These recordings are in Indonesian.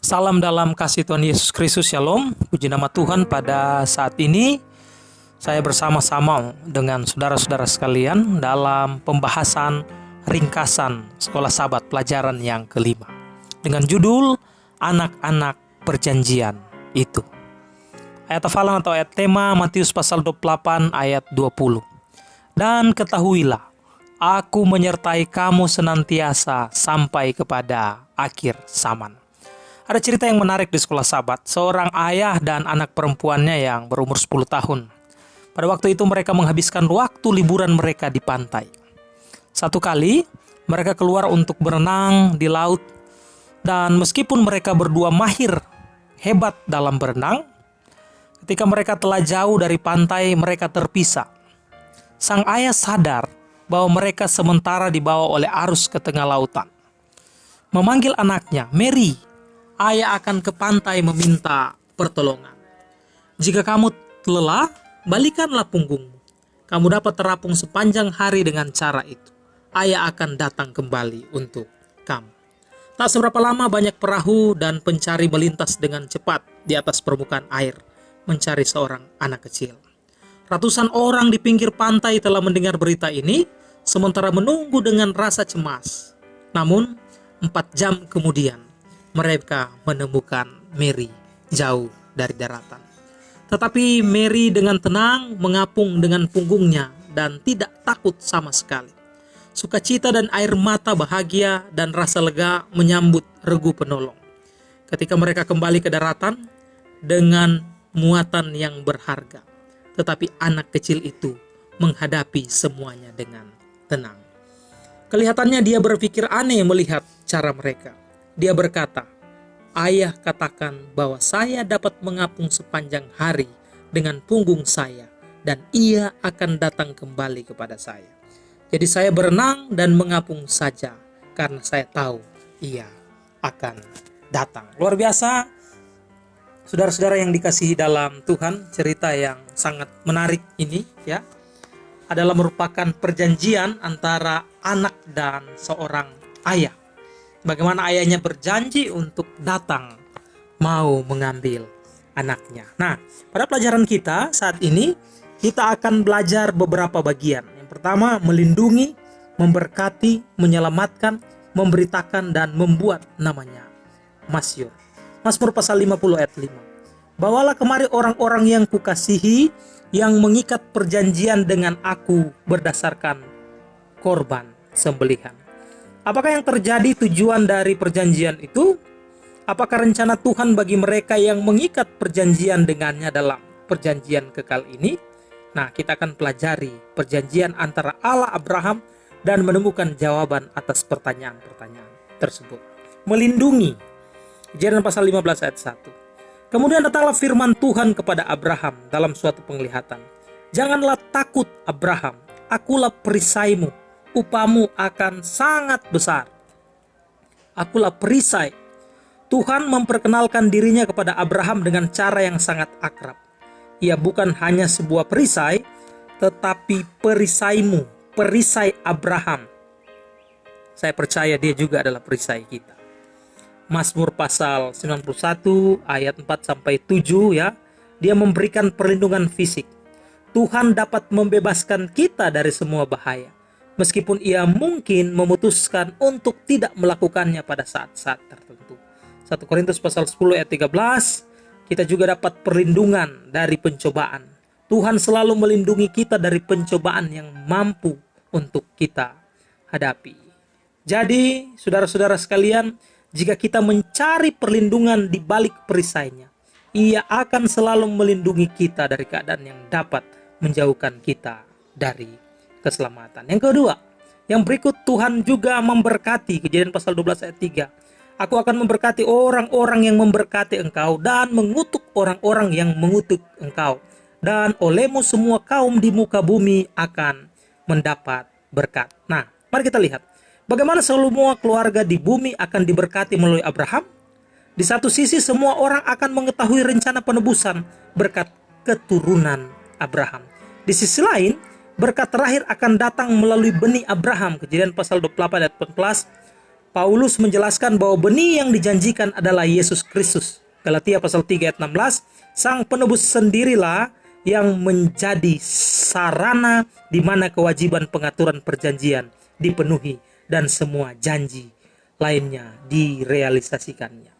Salam dalam kasih Tuhan Yesus Kristus, Shalom. Puji nama Tuhan. Pada saat ini saya bersama-sama dengan saudara-saudara sekalian dalam pembahasan ringkasan Sekolah Sabat pelajaran yang kelima dengan judul Anak-anak Perjanjian Itu. Ayat hafalan atau ayat tema Matius pasal 28 ayat 20. Dan ketahuilah, aku menyertai kamu senantiasa sampai kepada akhir zaman. Ada cerita yang menarik di Sekolah Sabat. Seorang ayah dan anak perempuannya yang berumur 10 tahun. Pada waktu itu mereka menghabiskan waktu liburan mereka di pantai. Satu kali mereka keluar untuk berenang di laut. Dan meskipun mereka berdua mahir hebat dalam berenang, ketika mereka telah jauh dari pantai mereka terpisah. Sang ayah sadar bahwa mereka sementara dibawa oleh arus ke tengah lautan. Memanggil anaknya, Mary, ayah akan ke pantai meminta pertolongan. Jika kamu lelah, balikanlah punggungmu. Kamu dapat terapung sepanjang hari dengan cara itu. Ayah akan datang kembali untuk kamu. Tak seberapa lama banyak perahu dan pencari melintas dengan cepat di atas permukaan air, mencari seorang anak kecil. Ratusan orang di pinggir pantai telah mendengar berita ini, sementara menunggu dengan rasa cemas. Namun, 4 jam kemudian, mereka menemukan Mary jauh dari daratan. Tetapi Mary dengan tenang mengapung dengan punggungnya dan tidak takut sama sekali. Sukacita dan air mata bahagia dan rasa lega menyambut regu penolong. Ketika mereka kembali ke daratan dengan muatan yang berharga. Tetapi anak kecil itu menghadapi semuanya dengan tenang. Kelihatannya dia berpikir aneh melihat cara mereka. Dia berkata, ayah katakan bahwa saya dapat mengapung sepanjang hari dengan punggung saya dan ia akan datang kembali kepada saya. Jadi saya berenang dan mengapung saja karena saya tahu ia akan datang. Luar biasa, saudara-saudara yang dikasihi dalam Tuhan, cerita yang sangat menarik ini ya adalah merupakan perjanjian antara anak dan seorang ayah. Bagaimana ayahnya berjanji untuk datang mau mengambil anaknya. Nah, pada pelajaran kita saat ini kita akan belajar beberapa bagian. Yang pertama, melindungi, memberkati, menyelamatkan, memberitakan, dan membuat namanya masyhur. Mazmur pasal 50 ayat 5. Bawalah kemari orang-orang yang kukasihi, yang mengikat perjanjian dengan aku berdasarkan korban sembelihan. Apakah yang terjadi tujuan dari perjanjian itu? Apakah rencana Tuhan bagi mereka yang mengikat perjanjian dengannya dalam perjanjian kekal ini? Nah, kita akan pelajari perjanjian antara Allah Abraham dan menemukan jawaban atas pertanyaan-pertanyaan tersebut. Melindungi. Kejadian pasal 15 ayat 1. Kemudian datanglah firman Tuhan kepada Abraham dalam suatu penglihatan. Janganlah takut Abraham, akulah perisaimu. Upamu akan sangat besar. Akulah perisai. Tuhan memperkenalkan dirinya kepada Abraham dengan cara yang sangat akrab. Ia bukan hanya sebuah perisai, tetapi perisaimu, perisai Abraham. Saya percaya dia juga adalah perisai kita. Mazmur pasal 91 ayat 4-7 ya. Dia memberikan perlindungan fisik. Tuhan dapat membebaskan kita dari semua bahaya. Meskipun ia mungkin memutuskan untuk tidak melakukannya pada saat-saat tertentu. 1 Korintus pasal 10 ayat 13, kita juga dapat perlindungan dari pencobaan. Tuhan selalu melindungi kita dari pencobaan yang mampu untuk kita hadapi. Jadi, saudara-saudara sekalian, jika kita mencari perlindungan di balik perisainya, ia akan selalu melindungi kita dari keadaan yang dapat menjauhkan kita dari keselamatan. Yang kedua, yang berikut Tuhan juga memberkati. Kejadian pasal 12 ayat 3. Aku akan memberkati orang-orang yang memberkati engkau dan mengutuk orang-orang yang mengutuk engkau. Dan olehmu semua kaum di muka bumi akan mendapat berkat. Nah, mari kita lihat. Bagaimana semua keluarga di bumi akan diberkati melalui Abraham? Di satu sisi semua orang akan mengetahui rencana penebusan berkat keturunan Abraham. Di sisi lain, berkat terakhir akan datang melalui benih Abraham. Kejadian pasal 28 ayat 14. Paulus menjelaskan bahwa benih yang dijanjikan adalah Yesus Kristus. Galatia pasal 3 ayat 16, Sang penebus sendirilah yang menjadi sarana di mana kewajiban pengaturan perjanjian dipenuhi dan semua janji lainnya direalisasikannya.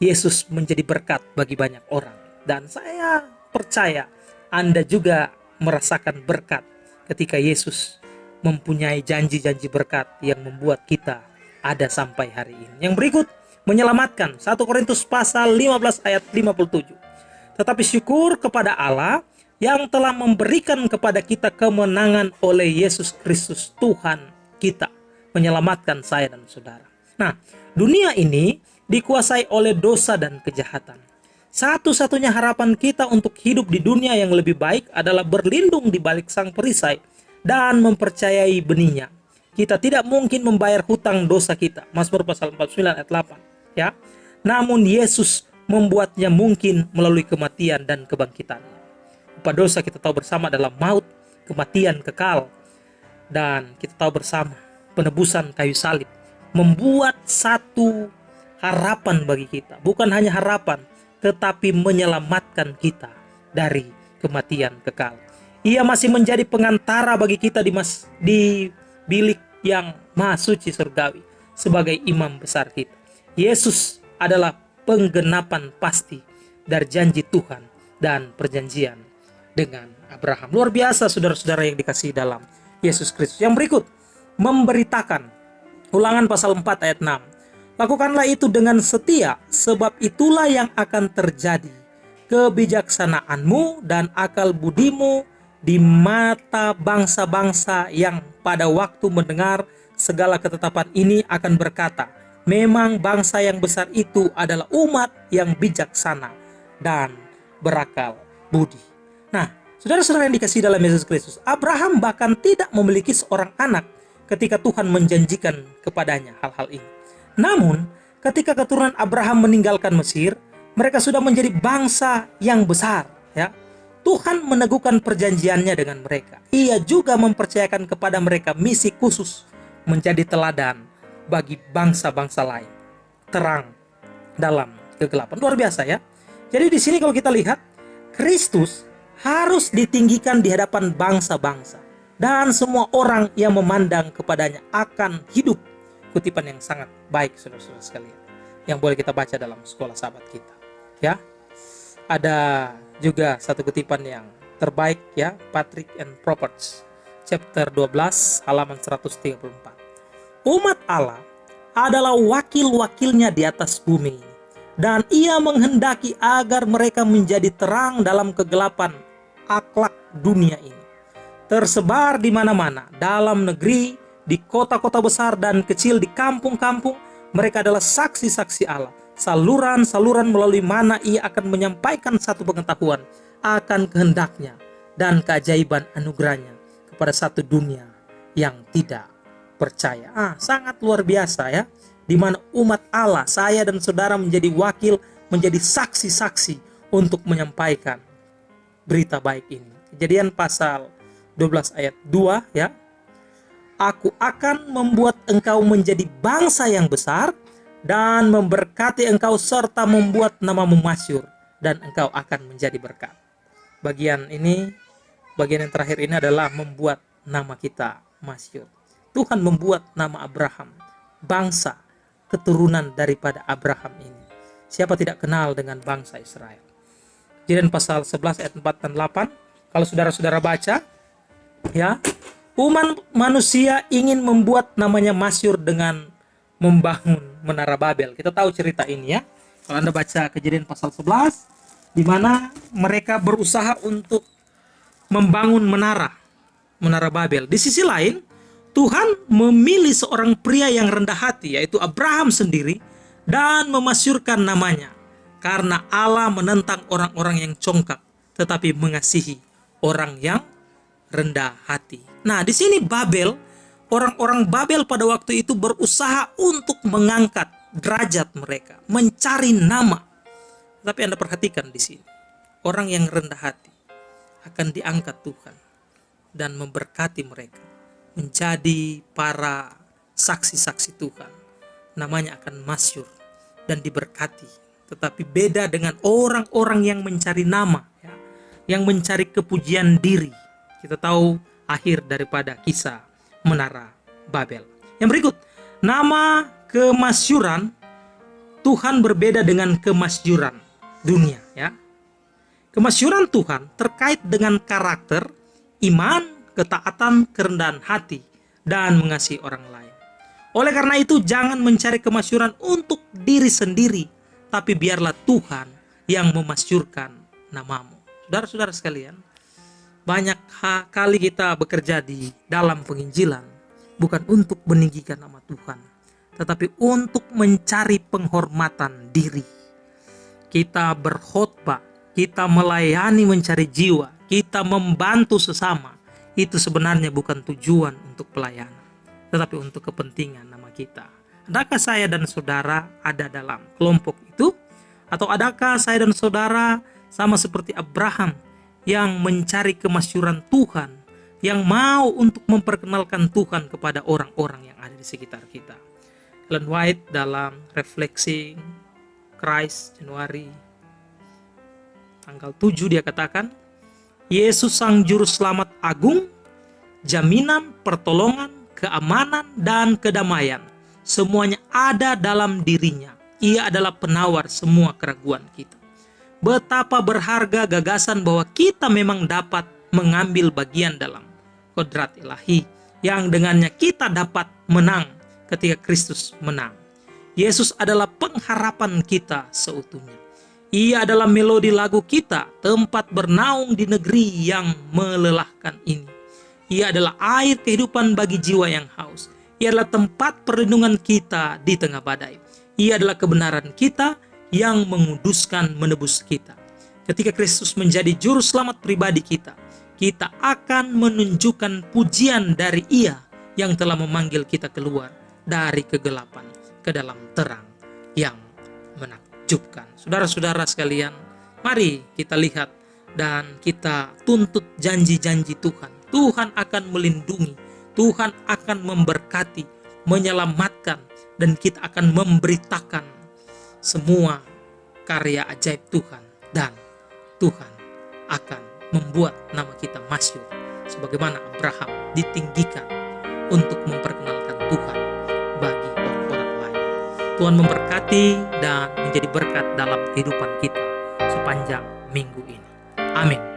Yesus menjadi berkat bagi banyak orang, dan saya percaya Anda juga merasakan berkat ketika Yesus mempunyai janji-janji berkat yang membuat kita ada sampai hari ini. Yang berikut menyelamatkan, 1 Korintus pasal 15 ayat 57. Tetapi syukur kepada Allah yang telah memberikan kepada kita kemenangan oleh Yesus Kristus Tuhan kita, menyelamatkan saya dan saudara. Nah, dunia ini dikuasai oleh dosa dan kejahatan. Satu-satunya harapan kita untuk hidup di dunia yang lebih baik adalah berlindung di balik Sang Perisai dan mempercayai benihnya. Kita tidak mungkin membayar hutang dosa kita. Mazmur pasal 49 ayat 8. Ya. Namun Yesus membuatnya mungkin melalui kematian dan kebangkitannya. Upah dosa kita tahu bersama adalah maut, kematian kekal. Dan kita tahu bersama penebusan kayu salib membuat satu harapan bagi kita. Bukan hanya harapan, tetapi menyelamatkan kita dari kematian kekal. Ia masih menjadi pengantara bagi kita di bilik yang maha suci surgawi sebagai imam besar kita. Yesus adalah penggenapan pasti dari janji Tuhan dan perjanjian dengan Abraham. Luar biasa saudara-saudara yang dikasihi dalam Yesus Kristus. Yang berikut, memberitakan. Ulangan pasal 4 ayat 6. Lakukanlah itu dengan setia, sebab itulah yang akan terjadi. Kebijaksanaanmu dan akal budimu di mata bangsa-bangsa yang pada waktu mendengar segala ketetapan ini akan berkata, memang bangsa yang besar itu adalah umat yang bijaksana dan berakal budi. Nah, saudara-saudara yang dikasihi dalam Yesus Kristus, Abraham bahkan tidak memiliki seorang anak ketika Tuhan menjanjikan kepadanya hal-hal ini. Namun, ketika keturunan Abraham meninggalkan Mesir, mereka sudah menjadi bangsa yang besar, ya. Tuhan meneguhkan perjanjiannya dengan mereka. Ia juga mempercayakan kepada mereka misi khusus menjadi teladan bagi bangsa-bangsa lain. Terang dalam kegelapan. Luar biasa ya. Jadi di sini kalau kita lihat, Kristus harus ditinggikan di hadapan bangsa-bangsa. Dan semua orang yang memandang kepadanya akan hidup. Kutipan yang sangat baik saudara-saudara sekalian, yang boleh kita baca dalam sekolah sahabat kita. Ya, ada juga satu kutipan yang terbaik ya, Patrick and Proverbs chapter 12 halaman 134. Umat Allah adalah wakil-wakilnya di atas bumi ini, dan ia menghendaki agar mereka menjadi terang dalam kegelapan akhlak dunia ini. Tersebar di mana-mana, dalam negeri, di kota-kota besar dan kecil, di kampung-kampung, mereka adalah saksi-saksi Allah. Saluran-saluran melalui mana ia akan menyampaikan satu pengetahuan akan kehendaknya dan keajaiban anugerahnya kepada satu dunia yang tidak percaya. Sangat luar biasa ya, di mana umat Allah, saya dan saudara menjadi wakil, menjadi saksi-saksi untuk menyampaikan berita baik ini. Kejadian pasal 12 ayat 2 ya. Aku akan membuat engkau menjadi bangsa yang besar dan memberkati engkau serta membuat namamu masyhur, dan engkau akan menjadi berkat. Bagian yang terakhir ini adalah membuat nama kita masyhur. Tuhan membuat nama Abraham, bangsa keturunan daripada Abraham ini. Siapa tidak kenal dengan bangsa Israel? Kejadian pasal 11 ayat 4 dan 8. Kalau saudara-saudara baca, ya, umat manusia ingin membuat namanya masyhur dengan membangun menara Babel. Kita tahu cerita ini ya. Kalau Anda baca Kejadian pasal 11, di mana mereka berusaha untuk membangun menara Babel. Di sisi lain, Tuhan memilih seorang pria yang rendah hati, yaitu Abraham sendiri, dan memasyurkan namanya. Karena Allah menentang orang-orang yang congkak, tetapi mengasihi orang yang rendah hati. Nah, di sini Babel, orang-orang Babel pada waktu itu berusaha untuk mengangkat derajat mereka, mencari nama. Tapi Anda perhatikan di sini, orang yang rendah hati akan diangkat Tuhan dan memberkati mereka menjadi para saksi-saksi Tuhan namanya akan masyhur dan diberkati. Tetapi beda dengan orang-orang yang mencari nama, ya, yang mencari kepujian diri. Kita tahu akhir daripada kisah Menara Babel. Yang berikut, nama kemasyhuran Tuhan berbeda dengan kemasyhuran dunia, ya. Kemasyhuran Tuhan terkait dengan karakter, iman, ketaatan, kerendahan hati, dan mengasihi orang lain. Oleh karena itu, jangan mencari kemasyhuran untuk diri sendiri, tapi biarlah Tuhan yang memasyhurkan namamu. Saudara-saudara sekalian, banyak kali kita bekerja di dalam penginjilan bukan untuk meninggikan nama Tuhan, tetapi untuk mencari penghormatan diri. Kita berkhotbah, kita melayani mencari jiwa, kita membantu sesama. Itu sebenarnya bukan tujuan untuk pelayanan, tetapi untuk kepentingan nama kita. Adakah saya dan saudara ada dalam kelompok itu? Atau adakah saya dan saudara sama seperti Abraham yang mencari kemasyhuran Tuhan, yang mau untuk memperkenalkan Tuhan kepada orang-orang yang ada di sekitar kita? Ellen White dalam Refleksi Christ Januari tanggal 7 dia katakan, Yesus sang juru selamat agung, jaminan, pertolongan, keamanan, dan kedamaian, semuanya ada dalam dirinya. Ia adalah penawar semua keraguan kita. Betapa berharga gagasan bahwa kita memang dapat mengambil bagian dalam kodrat ilahi, yang dengannya kita dapat menang ketika Kristus menang. Yesus adalah pengharapan kita seutuhnya. Ia adalah melodi lagu kita, tempat bernaung di negeri yang melelahkan ini. Ia adalah air kehidupan bagi jiwa yang haus. Ia adalah tempat perlindungan kita di tengah badai. Ia adalah kebenaran kita yang menguduskan, menebus kita. Ketika Kristus menjadi juru selamat pribadi kita, kita akan menunjukkan pujian dari Ia yang telah memanggil kita keluar dari kegelapan ke dalam terang yang menakjubkan. Saudara-saudara sekalian, mari kita lihat dan kita tuntut janji-janji Tuhan. Tuhan akan melindungi, Tuhan akan memberkati, menyelamatkan, dan kita akan memberitakan semua karya ajaib Tuhan, dan Tuhan akan membuat nama kita masyhur sebagaimana Abraham ditinggikan untuk memperkenalkan Tuhan bagi orang-orang lain. Tuhan memberkati dan menjadi berkat dalam kehidupan kita sepanjang minggu ini. Amin.